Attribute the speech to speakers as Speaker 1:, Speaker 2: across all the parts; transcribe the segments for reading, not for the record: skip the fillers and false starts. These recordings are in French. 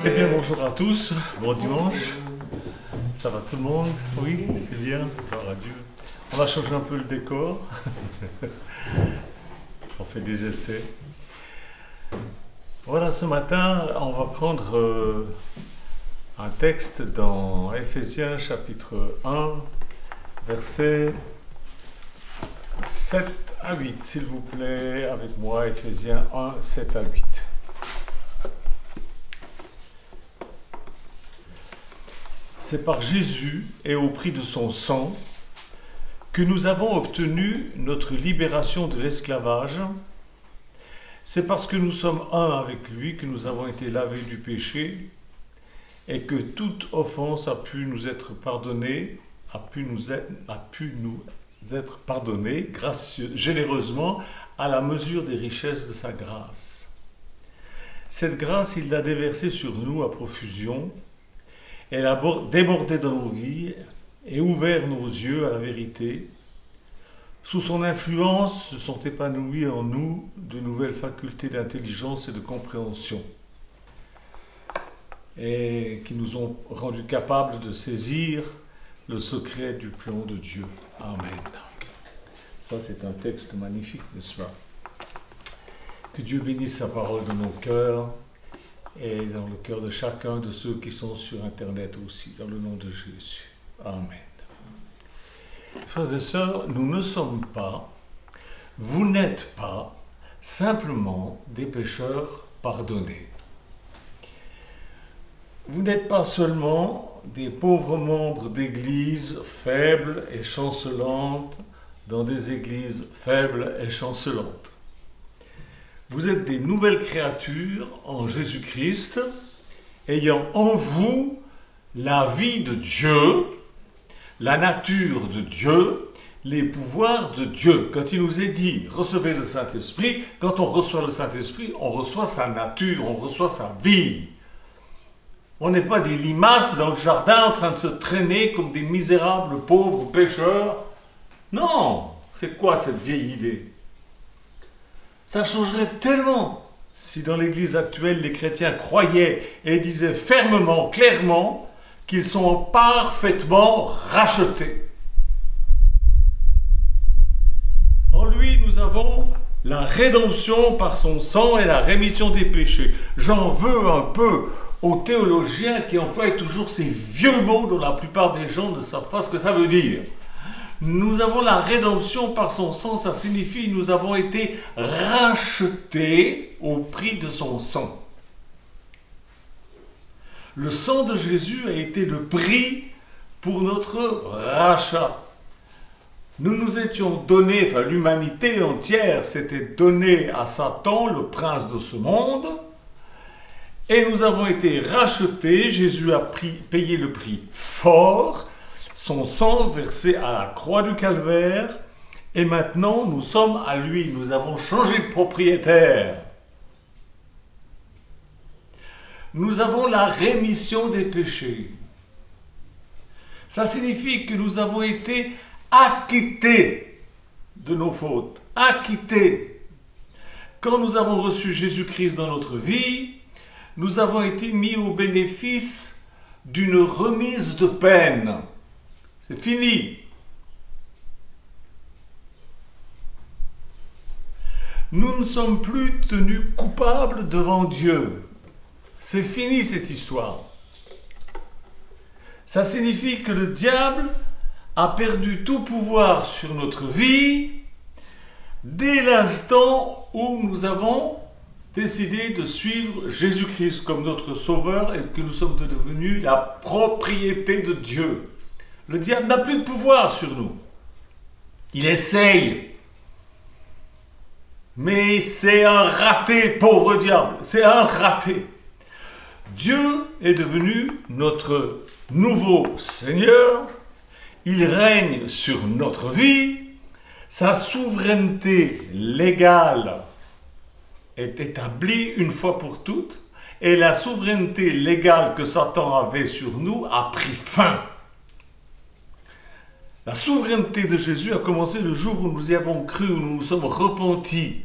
Speaker 1: Eh bien, bonjour à tous, bon dimanche. Ça va tout le monde? Oui, c'est bien, gloire à Dieu. On va changer un peu le décor. On fait des essais. Voilà, ce matin, on va prendre un texte dans Éphésiens chapitre 1, versets 7 à 8. S'il vous plaît, avec moi, Éphésiens 1, 7 à 8. C'est par Jésus et au prix de son sang que nous avons obtenu notre libération de l'esclavage. C'est parce que nous sommes un avec lui que nous avons été lavés du péché et que toute offense a pu nous être pardonnée, généreusement à la mesure des richesses de sa grâce. Cette grâce, il l'a déversée sur nous à profusion. Elle a débordé dans nos vies et ouvert nos yeux à la vérité. Sous son influence se sont épanouies en nous de nouvelles facultés d'intelligence et de compréhension et qui nous ont rendus capables de saisir le secret du plan de Dieu. Amen. Ça, c'est un texte magnifique, n'est-ce pas? Que Dieu bénisse sa parole dans nos cœurs et dans le cœur de chacun de ceux qui sont sur Internet aussi, dans le nom de Jésus. Amen. Frères et sœurs, nous ne sommes pas, vous n'êtes pas simplement des pécheurs pardonnés. Vous n'êtes pas seulement des pauvres membres d'églises faibles et chancelantes dans des églises faibles et chancelantes. Vous êtes des nouvelles créatures en Jésus-Christ, ayant en vous la vie de Dieu, la nature de Dieu, les pouvoirs de Dieu. Quand il nous est dit « recevez le Saint-Esprit », quand on reçoit le Saint-Esprit, on reçoit sa nature, on reçoit sa vie. On n'est pas des limaces dans le jardin en train de se traîner comme des misérables pauvres pécheurs. Non, c'est quoi cette vieille idée? Ça changerait tellement si dans l'Église actuelle, les chrétiens croyaient et disaient fermement, clairement, qu'ils sont parfaitement rachetés. En lui, nous avons la rédemption par son sang et la rémission des péchés. J'en veux un peu aux théologiens qui emploient toujours ces vieux mots dont la plupart des gens ne savent pas ce que ça veut dire. Nous avons la rédemption par son sang, ça signifie que nous avons été rachetés au prix de son sang. Le sang de Jésus a été le prix pour notre rachat. Nous nous étions donnés, enfin l'humanité entière s'était donnée à Satan, le prince de ce monde, et nous avons été rachetés. Jésus a payé le prix fort, son sang versé à la croix du calvaire, et maintenant nous sommes à lui, nous avons changé de propriétaire. Nous avons la rémission des péchés. Ça signifie que nous avons été acquittés de nos fautes, acquittés. Quand nous avons reçu Jésus-Christ dans notre vie, nous avons été mis au bénéfice d'une remise de peine. C'est fini. Nous ne sommes plus tenus coupables devant Dieu. C'est fini cette histoire. Ça signifie que le diable a perdu tout pouvoir sur notre vie dès l'instant où nous avons décidé de suivre Jésus-Christ comme notre sauveur et que nous sommes devenus la propriété de Dieu. Le diable n'a plus de pouvoir sur nous. Il essaye. Mais c'est un raté, pauvre diable. C'est un raté. Dieu est devenu notre nouveau Seigneur. Il règne sur notre vie. Sa souveraineté légale est établie une fois pour toutes. Et la souveraineté légale que Satan avait sur nous a pris fin. La souveraineté de Jésus a commencé le jour où nous y avons cru, où nous nous sommes repentis.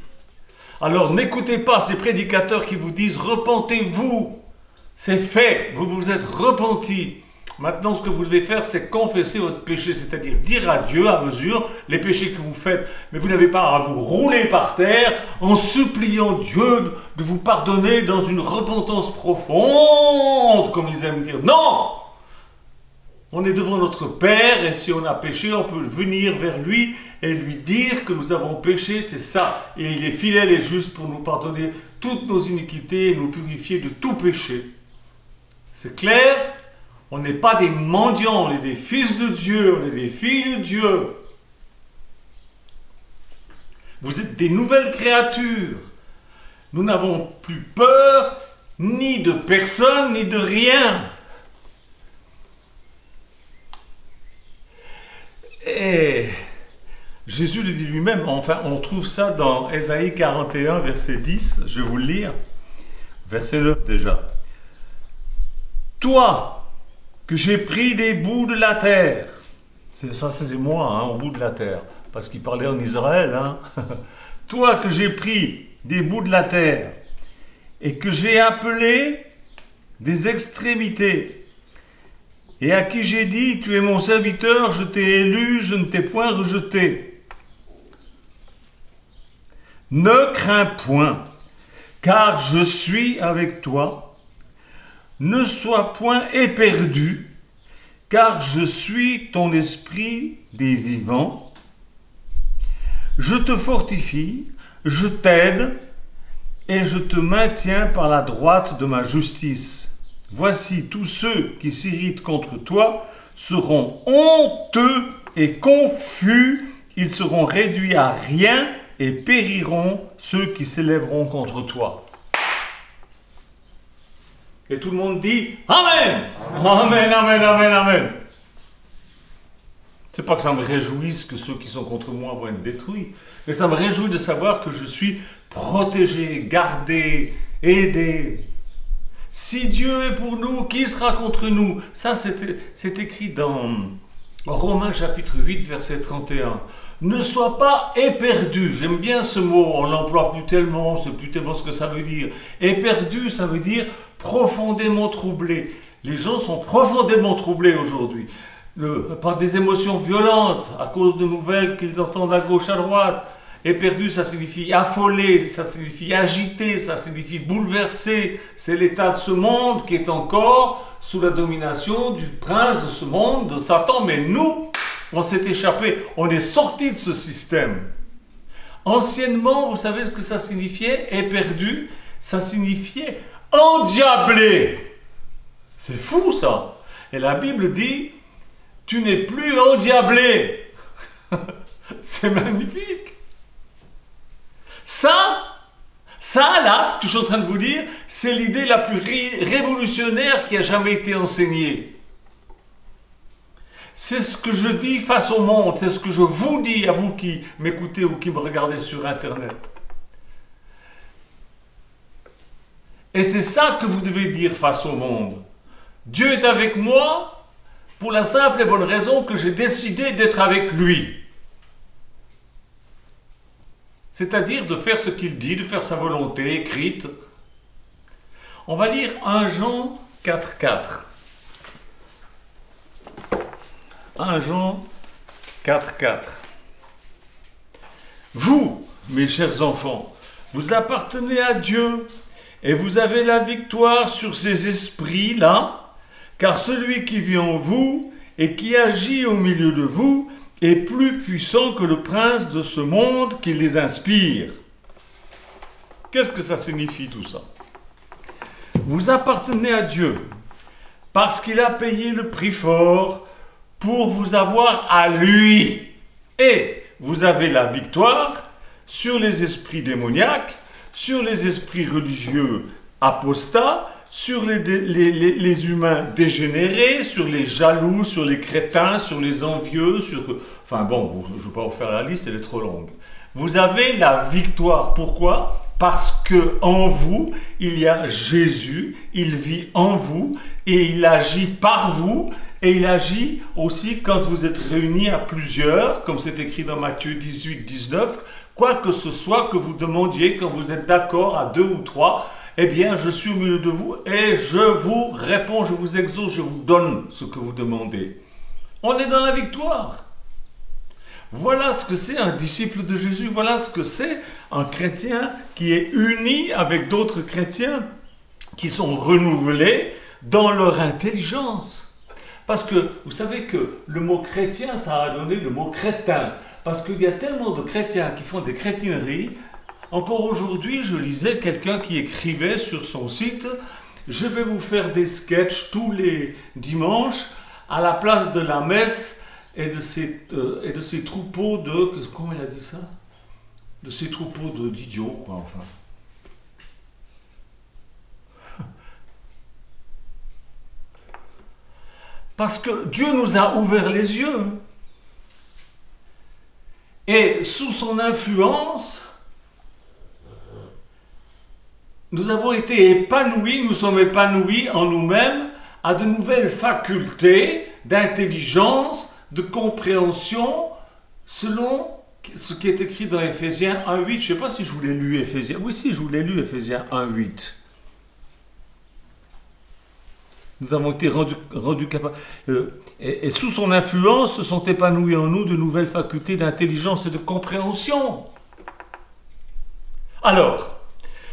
Speaker 1: Alors n'écoutez pas ces prédicateurs qui vous disent « Repentez-vous ». C'est fait, vous vous êtes repenti. Maintenant, ce que vous devez faire, c'est confesser votre péché, c'est-à-dire dire à Dieu à mesure les péchés que vous faites. Mais vous n'avez pas à vous rouler par terre en suppliant Dieu de vous pardonner dans une repentance profonde, comme ils aiment dire. Non! On est devant notre Père et si on a péché, on peut venir vers lui et lui dire que nous avons péché, c'est ça. Et il est fidèle et juste pour nous pardonner toutes nos iniquités et nous purifier de tout péché. C'est clair? On n'est pas des mendiants, on est des fils de Dieu, on est des filles de Dieu. Vous êtes des nouvelles créatures. Nous n'avons plus peur ni de personne, ni de rien. Et Jésus le dit lui-même, enfin on trouve ça dans Ésaïe 41, verset 10, je vais vous le lire, verset 9 déjà. Toi, que j'ai pris des bouts de la terre. Ça, c'est moi, hein, au bout de la terre. Parce qu'il parlait en Israël. Hein. Toi que j'ai pris des bouts de la terre et que j'ai appelé des extrémités et à qui j'ai dit, tu es mon serviteur, je t'ai élu, je ne t'ai point rejeté. Ne crains point, car je suis avec toi. Ne sois point éperdu, car je suis ton esprit des vivants. Je te fortifie, je t'aide, et je te maintiens par la droite de ma justice. Voici, tous ceux qui s'irritent contre toi seront honteux et confus, ils seront réduits à rien et périront ceux qui s'élèveront contre toi. Et tout le monde dit Amen. Amen, amen, amen, amen. C'est pas que ça me réjouisse que ceux qui sont contre moi vont être détruits, mais ça me réjouit de savoir que je suis protégé, gardé, aidé. Si Dieu est pour nous, qui sera contre nous? Ça, c'est écrit dans Romains chapitre 8, verset 31. Ne sois pas éperdu. J'aime bien ce mot, on l'emploie plus tellement, on ne sait plus tellement ce que ça veut dire. Éperdu, ça veut dire profondément troublé. Les gens sont profondément troublés aujourd'hui. Par des émotions violentes, à cause de nouvelles qu'ils entendent à gauche, à droite. Éperdu, ça signifie affolé, ça signifie agité, ça signifie bouleversé. C'est l'état de ce monde qui est encore sous la domination du prince de ce monde, de Satan. Mais nous, on s'est échappé, on est sorti de ce système. Anciennement, vous savez ce que ça signifiait? Éperdu, ça signifiait endiablé. C'est fou ça. Et la Bible dit, tu n'es plus endiablé. C'est magnifique. Ça là, ce que je suis en train de vous dire, c'est l'idée la plus révolutionnaire qui a jamais été enseignée. C'est ce que je dis face au monde, c'est ce que je vous dis à vous qui m'écoutez ou qui me regardez sur Internet. Et c'est ça que vous devez dire face au monde. Dieu est avec moi pour la simple et bonne raison que j'ai décidé d'être avec lui. C'est-à-dire de faire ce qu'il dit, de faire sa volonté écrite. On va lire 1 Jean 4,4. 1 Jean 4,4. Vous, mes chers enfants, vous appartenez à Dieu et vous avez la victoire sur ces esprits-là, car celui qui vit en vous et qui agit au milieu de vous est plus puissant que le prince de ce monde qui les inspire. Qu'est-ce que ça signifie tout ça? Vous appartenez à Dieu parce qu'il a payé le prix fort pour vous avoir à lui. Et vous avez la victoire sur les esprits démoniaques, sur les esprits religieux apostats, sur les humains dégénérés, sur les jaloux, sur les crétins, sur les envieux, enfin bon, je ne vais pas vous faire la liste, elle est trop longue. Vous avez la victoire. Pourquoi? Parce que en vous, il y a Jésus, il vit en vous et il agit par vous et il agit aussi quand vous êtes réunis à plusieurs, comme c'est écrit dans Matthieu 18, 19, quoi que ce soit que vous demandiez quand vous êtes d'accord à 2 ou 3, eh bien, je suis au milieu de vous et je vous réponds, je vous exauce, je vous donne ce que vous demandez. On est dans la victoire. Voilà ce que c'est un disciple de Jésus, voilà ce que c'est un chrétien qui est uni avec d'autres chrétiens qui sont renouvelés dans leur intelligence. Parce que vous savez que le mot chrétien, ça a donné le mot crétin. Parce qu'il y a tellement de chrétiens qui font des crétineries. Encore aujourd'hui, je lisais quelqu'un qui écrivait sur son site « Je vais vous faire des sketchs tous les dimanches à la place de la messe et de ces troupeaux de... » Comment il a dit ça? De ces troupeaux d'idiots, quoi, enfin. Parce que Dieu nous a ouvert les yeux. Et sous son influence, nous avons été épanouis, nous sommes épanouis en nous-mêmes à de nouvelles facultés d'intelligence, de compréhension, selon ce qui est écrit dans Éphésiens 1.8. Je ne sais pas si je vous l'ai lu, Éphésiens. Oui, si, je vous l'ai lu, Éphésiens 1.8. Nous avons été rendus capables. Et sous son influence se sont épanouies en nous de nouvelles facultés d'intelligence et de compréhension. Alors,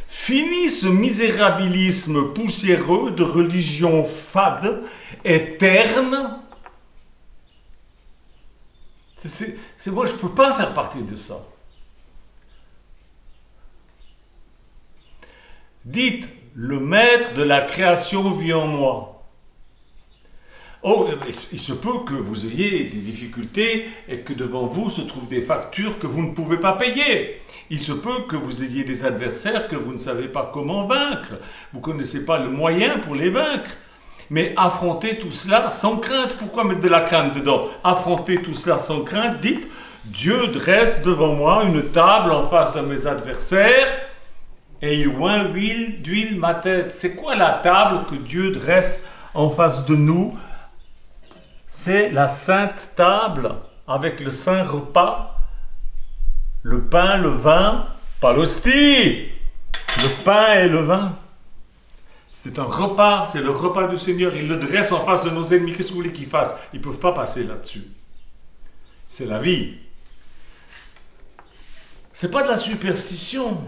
Speaker 1: fini ce misérabilisme poussiéreux de religion fade et terne. Moi, je ne peux pas faire partie de ça. Dites, le maître de la création vit en moi. Oh, il se peut que vous ayez des difficultés et que devant vous se trouvent des factures que vous ne pouvez pas payer. Il se peut que vous ayez des adversaires que vous ne savez pas comment vaincre. Vous ne connaissez pas le moyen pour les vaincre. Mais affrontez tout cela sans crainte. Pourquoi mettre de la crainte dedans? Affrontez tout cela sans crainte. Dites, Dieu dresse devant moi une table en face de mes adversaires et il oint d'huile ma tête. C'est quoi la table que Dieu dresse en face de nous? C'est la sainte table avec le saint repas, le pain, le vin, pas l'hostie, le pain et le vin. C'est un repas, c'est le repas du Seigneur. Il le dresse en face de nos ennemis. Qu'est-ce que vous voulez qu'ils fassent? Ils ne peuvent pas passer là-dessus. C'est la vie. Ce n'est pas de la superstition.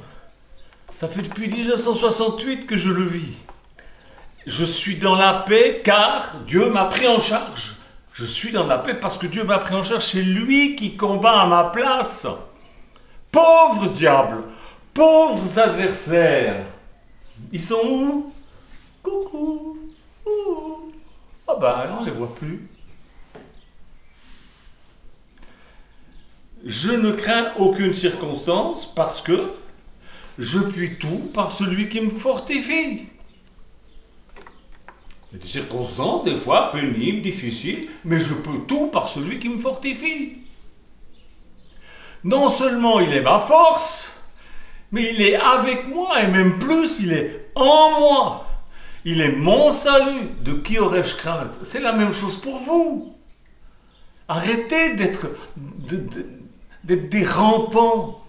Speaker 1: Ça fait depuis 1968 que je le vis. Je suis dans la paix car Dieu m'a pris en charge. Je suis dans la paix parce que Dieu m'a pris en charge. C'est lui qui combat à ma place. Pauvres diables, pauvres adversaires. Ils sont où? Coucou. Ah ben, on ne les voit plus. Je ne crains aucune circonstance parce que je puis tout par celui qui me fortifie. Il y a des circonstances, des fois, pénibles, difficiles, mais je peux tout par celui qui me fortifie. Non seulement il est ma force, mais il est avec moi, et même plus, il est en moi. Il est mon salut. De qui aurais-je crainte? C'est la même chose pour vous. Arrêtez d'être des rampants.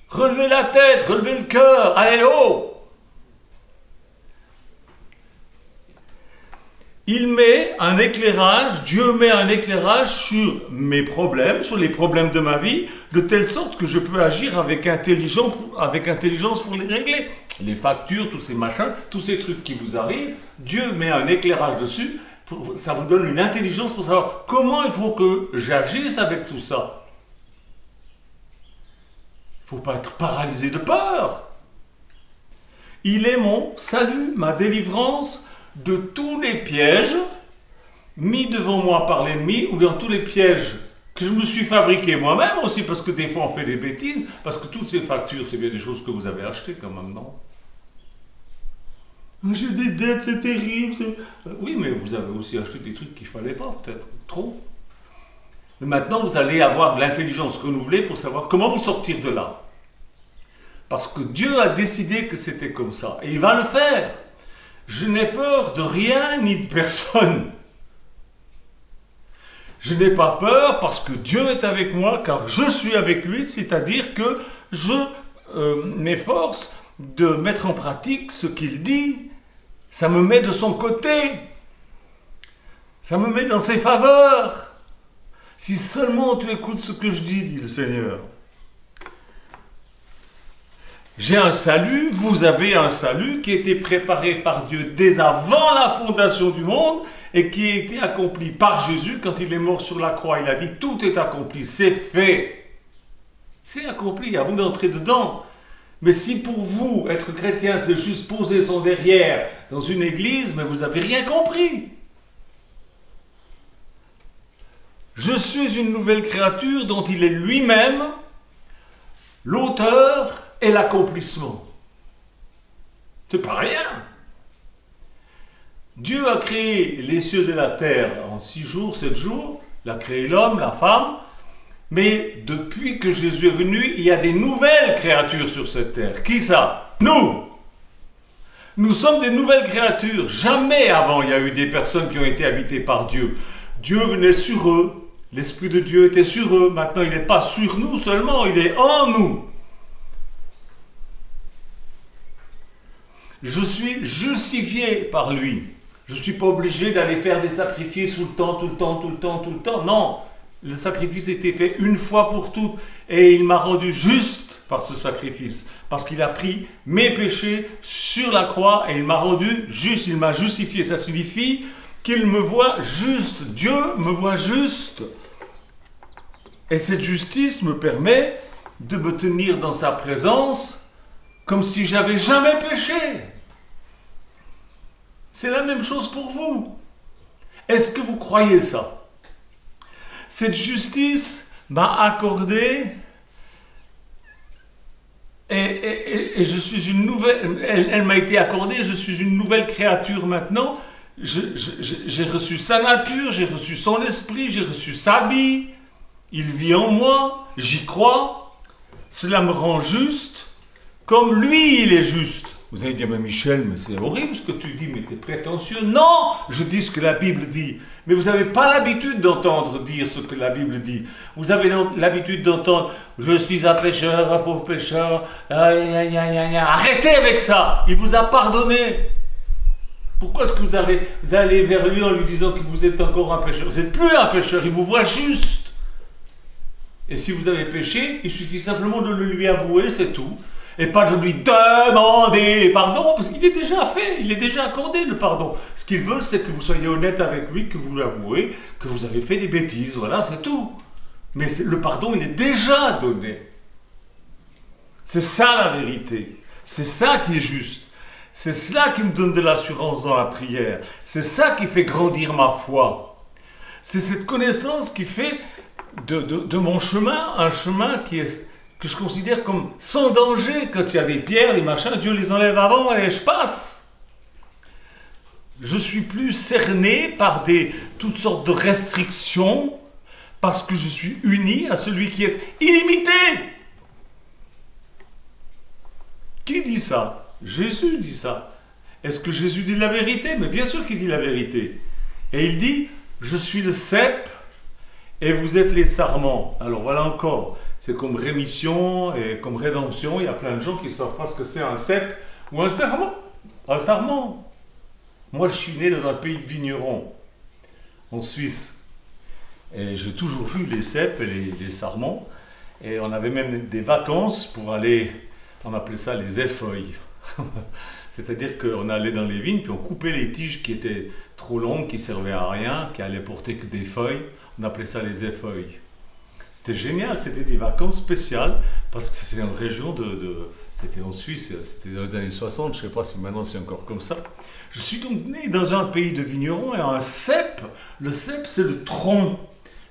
Speaker 1: Relevez la tête, relevez le cœur, allez haut. Il met un éclairage, Dieu met un éclairage sur mes problèmes, sur les problèmes de ma vie, de telle sorte que je peux agir avec intelligence pour les régler. Les factures, tous ces machins, tous ces trucs qui vous arrivent, Dieu met un éclairage dessus, ça vous donne une intelligence pour savoir comment il faut que j'agisse avec tout ça. Il ne faut pas être paralysé de peur. Il est mon salut, ma délivrance de tous les pièges mis devant moi par l'ennemi ou dans tous les pièges que je me suis fabriqué moi-même aussi, parce que des fois on fait des bêtises, parce que toutes ces factures, c'est bien des choses que vous avez achetées quand même, non? J'ai des dettes, c'est terrible. Oui, mais vous avez aussi acheté des trucs qu'il ne fallait pas, peut-être, trop. Mais maintenant, vous allez avoir de l'intelligence renouvelée pour savoir comment vous sortir de là. Parce que Dieu a décidé que c'était comme ça, et il va le faire. Je n'ai peur de rien ni de personne. Je n'ai pas peur parce que Dieu est avec moi, car je suis avec lui, c'est-à-dire que je m'efforce de mettre en pratique ce qu'il dit, ça me met de son côté. Ça me met dans ses faveurs. Si seulement tu écoutes ce que je dis, dit le Seigneur. J'ai un salut, vous avez un salut qui a été préparé par Dieu dès avant la fondation du monde et qui a été accompli par Jésus quand il est mort sur la croix. Il a dit, tout est accompli, c'est fait. C'est accompli, à vous d'entrer dedans. Mais si pour vous, être chrétien, c'est juste poser son derrière dans une église, mais vous n'avez rien compris. Je suis une nouvelle créature dont il est lui-même l'auteur et l'accomplissement. C'est pas rien. Dieu a créé les cieux et la terre en 6 jours, 7 jours. Il a créé l'homme, la femme. Mais depuis que Jésus est venu, il y a des nouvelles créatures sur cette terre. Qui ça? Nous! Nous sommes des nouvelles créatures. Jamais avant il y a eu des personnes qui ont été habitées par Dieu. Dieu venait sur eux. L'Esprit de Dieu était sur eux. Maintenant, il n'est pas sur nous seulement, il est en nous. Je suis justifié par lui. Je ne suis pas obligé d'aller faire des sacrifices tout le temps. Non, le sacrifice a été fait une fois pour toutes et il m'a rendu juste par ce sacrifice. Parce qu'il a pris mes péchés sur la croix et il m'a rendu juste, il m'a justifié. Ça signifie qu'il me voit juste. Dieu me voit juste. Et cette justice me permet de me tenir dans sa présence comme si j'avais jamais péché. C'est la même chose pour vous. Est-ce que vous croyez ça? Cette justice m'a accordé et je suis une nouvelle, elle m'a été accordée, je suis une nouvelle créature maintenant. J'ai reçu sa nature, j'ai reçu son esprit, j'ai reçu sa vie. Il vit en moi, j'y crois. Cela me rend juste, comme lui il est juste. Vous allez dire, mais Michel, mais c'est horrible ce que tu dis, mais tu es prétentieux. Non, je dis ce que la Bible dit. Mais vous n'avez pas l'habitude d'entendre dire ce que la Bible dit. Vous avez l'habitude d'entendre, je suis un pécheur, un pauvre pécheur. Arrêtez avec ça, il vous a pardonné. Pourquoi est-ce que vous allez vers lui en lui disant que vous êtes encore un pécheur? Vous n'êtes plus un pécheur, il vous voit juste. Et si vous avez péché, il suffit simplement de le lui avouer, c'est tout. Et pas de lui demander pardon, parce qu'il est déjà fait, il est déjà accordé le pardon. Ce qu'il veut, c'est que vous soyez honnête avec lui, que vous l'avouez, que vous avez fait des bêtises, voilà, c'est tout. Mais le pardon, il est déjà donné. C'est ça la vérité. C'est ça qui est juste. C'est cela qui me donne de l'assurance dans la prière. C'est ça qui fait grandir ma foi. C'est cette connaissance qui fait de mon chemin un chemin que je considère comme sans danger. Quand il y a des pierres, des machins, Dieu les enlève avant et je passe. Je suis plus cerné par toutes sortes de restrictions parce que je suis uni à celui qui est illimité. Qui dit ça? Jésus dit ça. Est-ce que Jésus dit la vérité? Mais bien sûr qu'il dit la vérité. Et il dit, je suis le cep et vous êtes les sarments. Alors voilà encore, c'est comme rémission et comme rédemption. Il y a plein de gens qui ne savent pas ce que c'est un cep ou un sarment. Un sarment. Moi, je suis né dans un pays de vignerons, en Suisse. Et j'ai toujours vu les ceps et les sarments. Et on avait même des vacances pour aller, on appelait ça les effeuilles. C'est-à-dire qu'on allait dans les vignes, puis on coupait les tiges qui étaient trop longues, qui ne servaient à rien, qui allaient porter que des feuilles. On appelait ça les effeuilles. C'était génial, c'était des vacances spéciales, parce que c'était une région c'était en Suisse, c'était dans les années 60, je ne sais pas si maintenant c'est encore comme ça. Je suis donc né dans un pays de vignerons, et un cep, le cep c'est le tronc.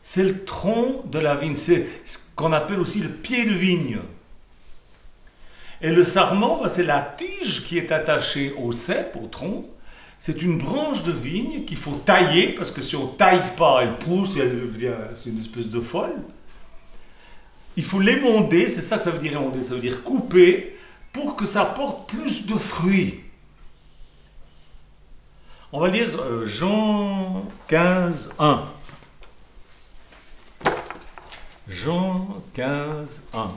Speaker 1: C'est le tronc de la vigne, c'est ce qu'on appelle aussi le pied de vigne. Et le sarment, c'est la tige qui est attachée au cep, au tronc. C'est une branche de vigne qu'il faut tailler, parce que si on ne taille pas, elle pousse, c'est une espèce de folle. Il faut l'émonder, c'est ça que ça veut dire émonder, ça veut dire couper, pour que ça porte plus de fruits. On va lire Jean 15, 1. Jean 15, 1.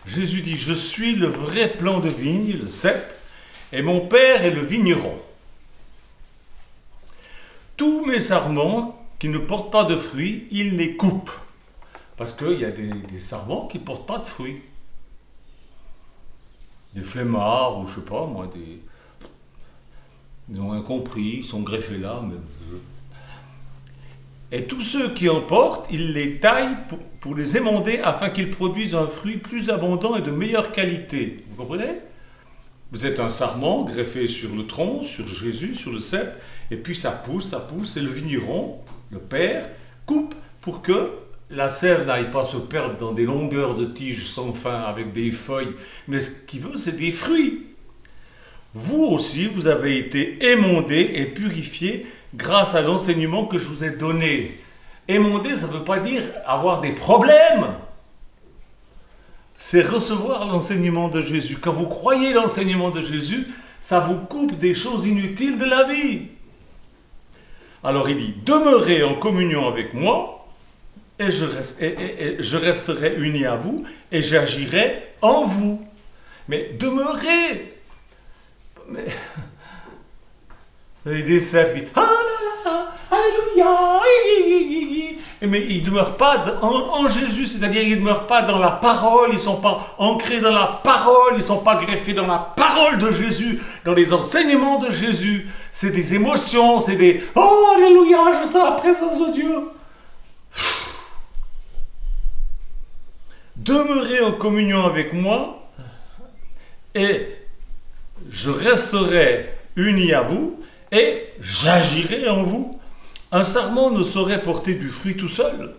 Speaker 1: Jésus dit, je suis le vrai plant de vigne, le cep, et mon Père est le vigneron. Tous mes sarments qui ne portent pas de fruits, il les coupe. Parce qu'il y a des sarments qui ne portent pas de fruits. Des flemmards, ou je sais pas, moi, ils ont rien compris, ils sont greffés là. Mais... Et tous ceux qui en portent, il les taille pour les émonder afin qu'ils produisent un fruit plus abondant et de meilleure qualité. Vous comprenez? Vous êtes un sarment greffé sur le tronc, sur Jésus, sur le cep, et puis ça pousse, et le vigneron, le Père, coupe pour que la sève n'aille pas se perdre dans des longueurs de tiges sans fin avec des feuilles, mais ce qu'il veut, c'est des fruits. Vous aussi, vous avez été émondés et purifiés grâce à l'enseignement que je vous ai donné. Émondé, ça ne veut pas dire avoir des problèmes. C'est recevoir l'enseignement de Jésus. Quand vous croyez l'enseignement de Jésus, ça vous coupe des choses inutiles de la vie. Alors il dit, demeurez en communion avec moi, et je resterai uni à vous, et j'agirai en vous. Mais demeurez. Mais... Vous avez des cerfs qui disent, ah là là, alléluia, mais ils ne demeurent pas en Jésus, c'est-à-dire ils ne demeurent pas dans la parole, ils ne sont pas ancrés dans la parole, ils ne sont pas greffés dans la parole de Jésus, dans les enseignements de Jésus. C'est des émotions, c'est des « Oh, alléluia, je sens la présence de Dieu ». Demeurez en communion avec moi et je resterai uni à vous et j'agirai en vous. Un sarment ne saurait porter du fruit tout seul.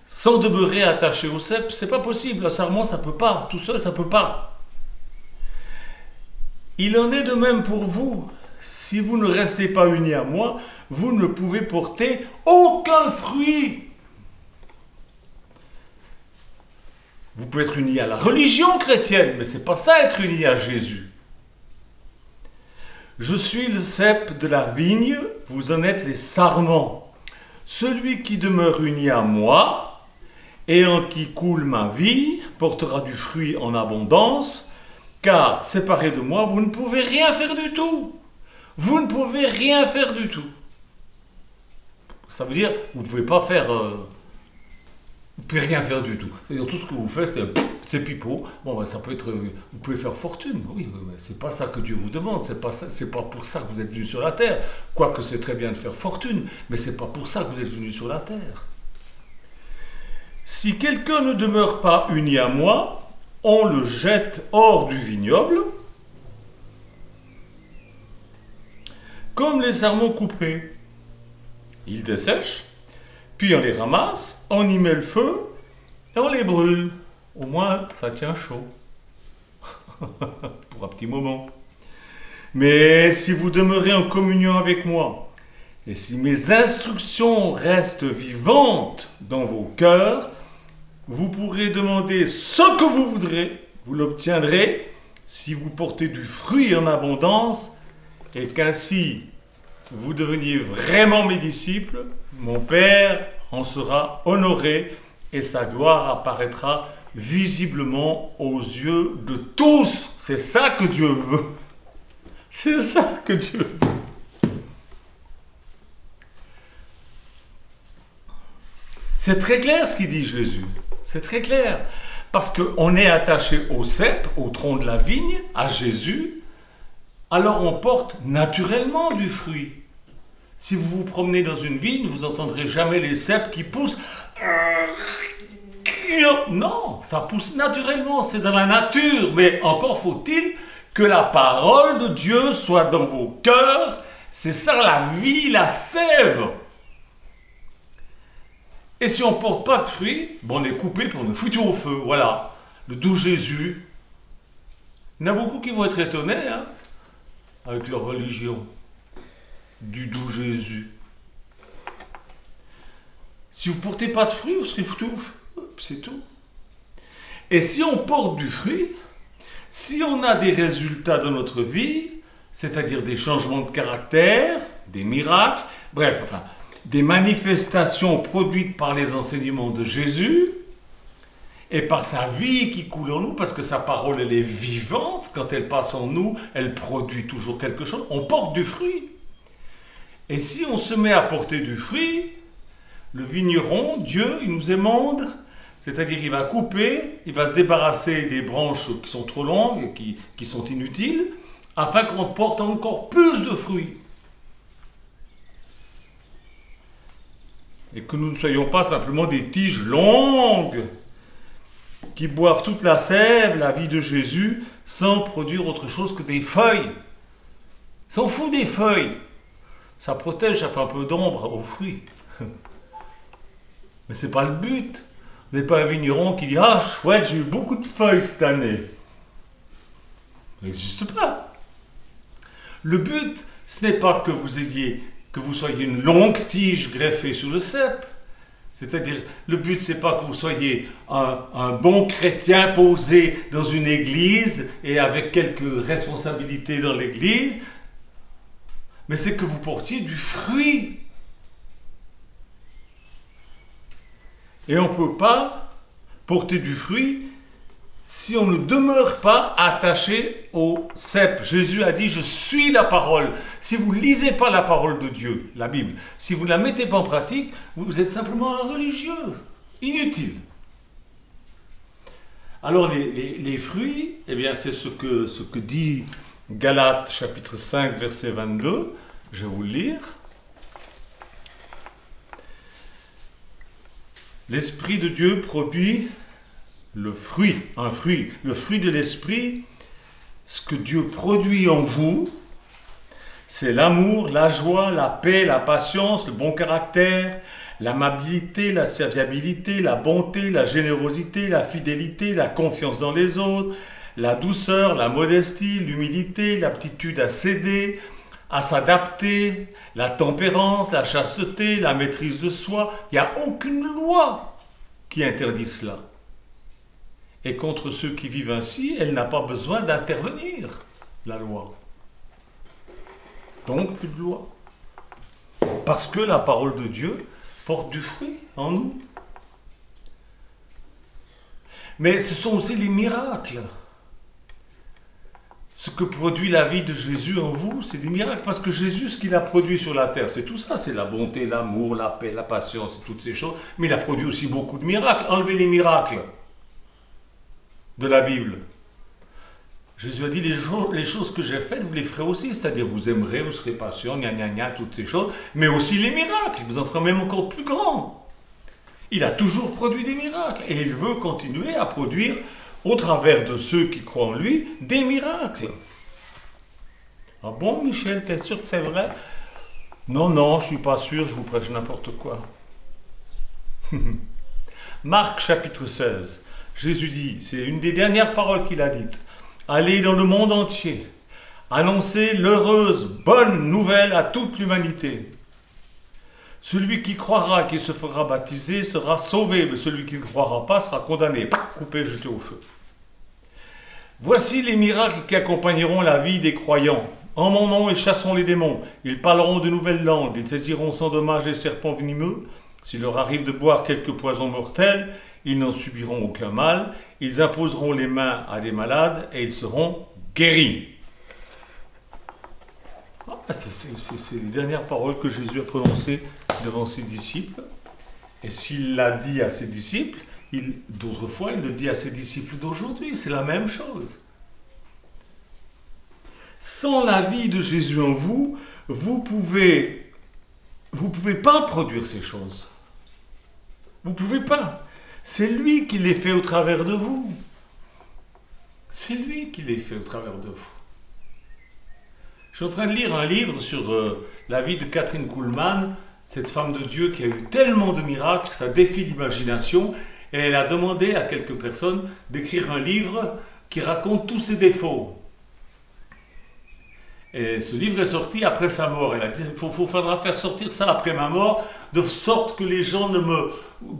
Speaker 1: Sans demeurer attaché au cep, c'est pas possible. Un sarment, ça peut pas. Tout seul, ça peut pas. Il en est de même pour vous. Si vous ne restez pas unis à moi, vous ne pouvez porter aucun fruit. Vous pouvez être unis à la religion chrétienne, mais c'est pas ça être uni à Jésus. Je suis le cep de la vigne, vous en êtes les sarments. Celui qui demeure uni à moi et en qui coule ma vie portera du fruit en abondance, car séparé de moi, vous ne pouvez rien faire du tout. Vous ne pouvez rien faire du tout. Ça veut dire, vous ne pouvez pas faire... vous ne pouvez rien faire du tout. C'est-à-dire, tout ce que vous faites, c'est pipeau. Bon, ben, ça peut être... Vous pouvez faire fortune. Oui, mais c'est pas ça que Dieu vous demande. C'est pas pour ça que vous êtes venu sur la terre. Quoique c'est très bien de faire fortune, mais c'est pas pour ça que vous êtes venu sur la terre. Si quelqu'un ne demeure pas uni à moi, on le jette hors du vignoble, comme les sarments coupés. Ils dessèchent, puis on les ramasse, on y met le feu et on les brûle. Au moins, ça tient chaud. Pour un petit moment. Mais si vous demeurez en communion avec moi, et si mes instructions restent vivantes dans vos cœurs, vous pourrez demander ce que vous voudrez, vous l'obtiendrez si vous portez du fruit en abondance, et qu'ainsi vous deveniez vraiment mes disciples, mon Père en sera honoré et sa gloire apparaîtra visiblement aux yeux de tous. C'est ça que Dieu veut. C'est ça que Dieu veut. C'est très clair ce qu'il dit Jésus. C'est très clair. Parce qu'on est attaché au cep, au tronc de la vigne, à Jésus, alors on porte naturellement du fruit. Si vous vous promenez dans une vigne, vous n'entendrez jamais les ceps qui poussent. Non, ça pousse naturellement, c'est dans la nature. Mais encore faut-il que la parole de Dieu soit dans vos cœurs. C'est ça la vie, la sève. Et si on ne porte pas de fruits, bon, on est coupé puis on est foutu au feu. Voilà, le doux Jésus. Il y en a beaucoup qui vont être étonnés hein, avec leur religion. Du doux Jésus. Si vous ne portez pas de fruits, vous serez foutu au feu. C'est tout. Et si on porte du fruit, si on a des résultats dans notre vie, c'est-à-dire des changements de caractère, des miracles, bref, enfin, des manifestations produites par les enseignements de Jésus, et par sa vie qui coule en nous, parce que sa parole, elle est vivante, quand elle passe en nous, elle produit toujours quelque chose, on porte du fruit. Et si on se met à porter du fruit, le vigneron, Dieu, il nous émonde, c'est-à-dire il va couper, il va se débarrasser des branches qui sont trop longues et qui sont inutiles, afin qu'on porte encore plus de fruits. Et que nous ne soyons pas simplement des tiges longues qui boivent toute la sève, la vie de Jésus, sans produire autre chose que des feuilles. Ils s'en foutent des feuilles. Ça protège, ça fait un peu d'ombre aux fruits. Mais ce n'est pas le but. Vous n'êtes pas un vigneron qui dit « Ah, chouette, j'ai eu beaucoup de feuilles cette année. » Ça n'existe pas. Le but, ce n'est pas que vous soyez une longue tige greffée sur le cep. C'est-à-dire, le but, c'est pas que vous soyez un bon chrétien posé dans une église et avec quelques responsabilités dans l'église, mais c'est que vous portiez du fruit. Et on ne peut pas porter du fruit si on ne demeure pas attaché au cep. Jésus a dit « Je suis la parole ». Si vous ne lisez pas la parole de Dieu, la Bible, si vous ne la mettez pas en pratique, vous êtes simplement un religieux, inutile. Alors les fruits, eh bien c'est ce que dit Galates chapitre 5 verset 22. Je vais vous le lire. L'Esprit de Dieu produit le fruit de l'Esprit. Ce que Dieu produit en vous, c'est l'amour, la joie, la paix, la patience, le bon caractère, l'amabilité, la serviabilité, la bonté, la générosité, la fidélité, la confiance dans les autres, la douceur, la modestie, l'humilité, l'aptitude à céder, à s'adapter, la tempérance, la chasteté, la maîtrise de soi. Il n'y a aucune loi qui interdit cela. Et contre ceux qui vivent ainsi, elle n'a pas besoin d'intervenir, la loi. Donc, plus de loi. Parce que la parole de Dieu porte du fruit en nous. Mais ce sont aussi les miracles. Ce que produit la vie de Jésus en vous, c'est des miracles. Parce que Jésus, ce qu'il a produit sur la terre, c'est tout ça. C'est la bonté, l'amour, la paix, la patience, toutes ces choses. Mais il a produit aussi beaucoup de miracles. Enlevez les miracles de la Bible. Jésus a dit, les choses que j'ai faites, vous les ferez aussi. C'est-à-dire, vous aimerez, vous serez patient, gna gna gna, toutes ces choses. Mais aussi les miracles. Vous en ferez même encore plus grand. Il a toujours produit des miracles. Et il veut continuer à produire, au travers de ceux qui croient en lui, des miracles. Ah bon, Michel, t'es sûr que c'est vrai? Non, non, je ne suis pas sûr, je vous prêche n'importe quoi. Marc chapitre 16. Jésus dit, c'est une des dernières paroles qu'il a dites, « Allez dans le monde entier, annoncez l'heureuse, bonne nouvelle à toute l'humanité. Celui qui croira, qui se fera baptiser, sera sauvé, mais celui qui ne croira pas sera condamné, coupé, jeté au feu. Voici les miracles qui accompagneront la vie des croyants. En mon nom, ils chasseront les démons, ils parleront de nouvelles langues, ils saisiront sans dommage les serpents venimeux. S'il leur arrive de boire quelques poisons mortels, ils n'en subiront aucun mal, ils imposeront les mains à des malades et ils seront guéris. » C'est les dernières paroles que Jésus a prononcées devant ses disciples. Et s'il l'a dit à ses disciples, d'autres fois, il le dit à ses disciples d'aujourd'hui. C'est la même chose. Sans la vie de Jésus en vous, vous pouvez pas produire ces choses. Vous ne pouvez pas. C'est lui qui les fait au travers de vous. C'est lui qui les fait au travers de vous. Je suis en train de lire un livre sur la vie de Kathryn Kuhlman, cette femme de Dieu qui a eu tellement de miracles, ça défie l'imagination, et elle a demandé à quelques personnes d'écrire un livre qui raconte tous ses défauts. Et ce livre est sorti après sa mort. Elle a dit, il faudra faire sortir ça après ma mort, de sorte que les gens ne me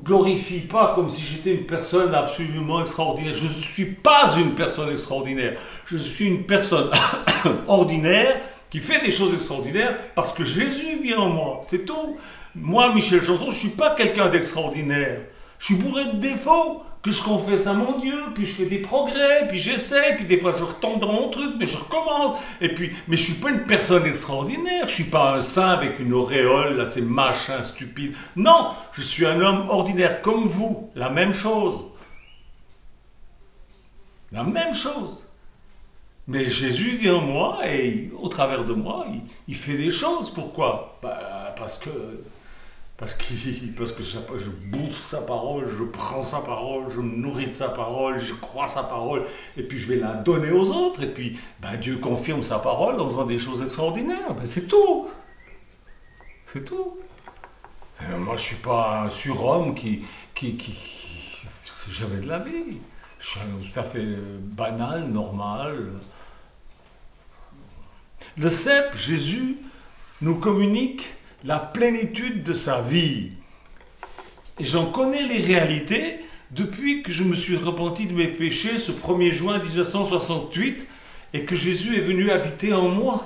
Speaker 1: glorifient pas comme si j'étais une personne absolument extraordinaire. Je ne suis pas une personne extraordinaire. Je suis une personne ordinaire qui fait des choses extraordinaires parce que Jésus vit en moi. C'est tout. Moi, Michel Janton, je ne suis pas quelqu'un d'extraordinaire. Je suis bourré de défauts que je confesse à mon Dieu, puis je fais des progrès, puis j'essaie, puis des fois je retombe dans mon truc, mais je recommence. Et puis, mais je suis pas une personne extraordinaire, je suis pas un saint avec une auréole, là, ces machins stupides. Non, je suis un homme ordinaire comme vous, la même chose. La même chose. Mais Jésus vient en moi et au travers de moi, il fait des choses. Pourquoi? Parce que je bouffe sa parole, je prends sa parole, je me nourris de sa parole, je crois sa parole, et puis je vais la donner aux autres, et puis Dieu confirme sa parole en faisant des choses extraordinaires. C'est tout. C'est tout. Moi, je ne suis pas un surhomme qui c'est jamais de la vie. Je suis un homme tout à fait banal, normal. Le cep, Jésus, nous communique la plénitude de sa vie. Et j'en connais les réalités depuis que je me suis repenti de mes péchés ce 1er juin 1968 et que Jésus est venu habiter en moi.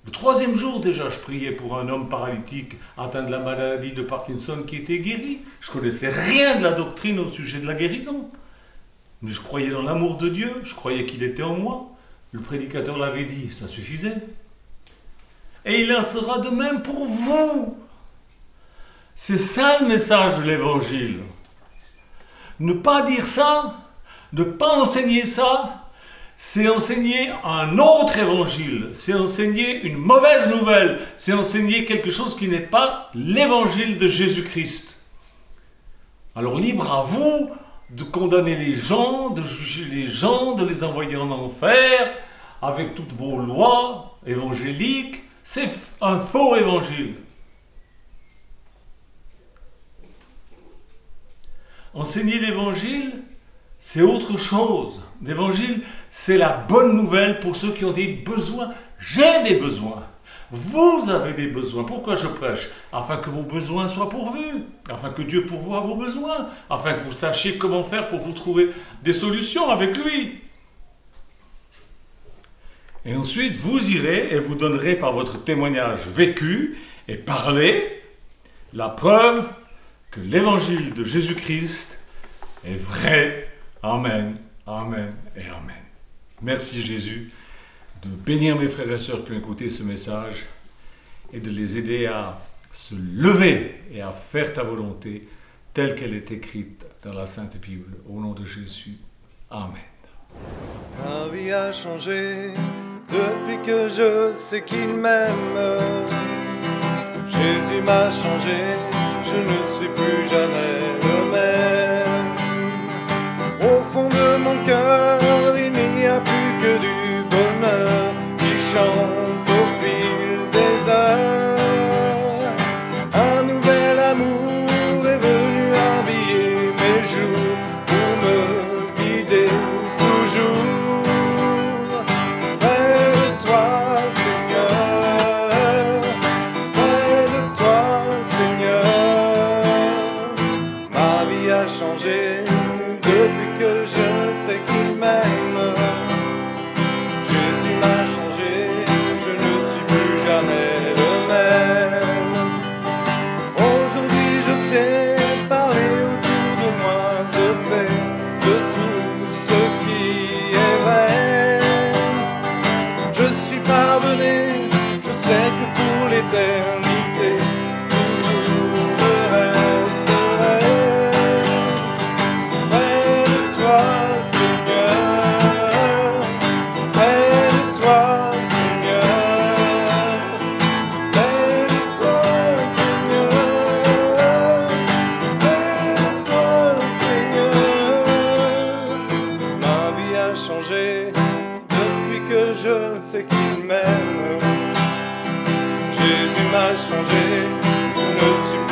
Speaker 1: Le 3e jour déjà, je priais pour un homme paralytique atteint de la maladie de Parkinson qui était guéri. Je ne connaissais rien de la doctrine au sujet de la guérison. Mais je croyais dans l'amour de Dieu, je croyais qu'il était en moi. Le prédicateur l'avait dit, ça suffisait. Et il en sera de même pour vous. C'est ça le message de l'Évangile. Ne pas dire ça, ne pas enseigner ça, c'est enseigner un autre évangile, c'est enseigner une mauvaise nouvelle, c'est enseigner quelque chose qui n'est pas l'évangile de Jésus-Christ. Alors libre à vous de condamner les gens, de juger les gens, de les envoyer en enfer, avec toutes vos lois évangéliques, c'est un faux évangile. Enseigner l'évangile, c'est autre chose. L'évangile, c'est la bonne nouvelle pour ceux qui ont des besoins. J'ai des besoins. Vous avez des besoins. Pourquoi je prêche? Afin que vos besoins soient pourvus. Afin que Dieu pourvoie vos besoins. Afin que vous sachiez comment faire pour vous trouver des solutions avec lui. Et ensuite, vous irez et vous donnerez par votre témoignage vécu et parlé la preuve que l'évangile de Jésus-Christ est vrai. Amen, amen et amen. Merci Jésus de bénir mes frères et sœurs qui ont écouté ce message et de les aider à se lever et à faire ta volonté telle qu'elle est écrite dans la Sainte Bible. Au nom de Jésus, amen.
Speaker 2: Ma vie a changé depuis que je sais qu'il m'aime. Jésus m'a changé, je ne suis plus jamais le même. Au fond de mon cœur, il n'y a plus que du bonheur qui chante au fil des heures. Un nouvel amour est venu habiller mes jours pour me guider toujours. Près de toi, Seigneur, près de toi, Seigneur. Ma vie a changé depuis que je sais qu'il m'aime. Jésus m'a changé, je ne suis plus jamais le même. Aujourd'hui je sais parler autour de moi de paix, de tout ce qui est vrai. Je suis pardonné, je sais que pour l'éternité toujours je resterai. Je sais qu'il m'aime. Jésus m'a changé, je ne suis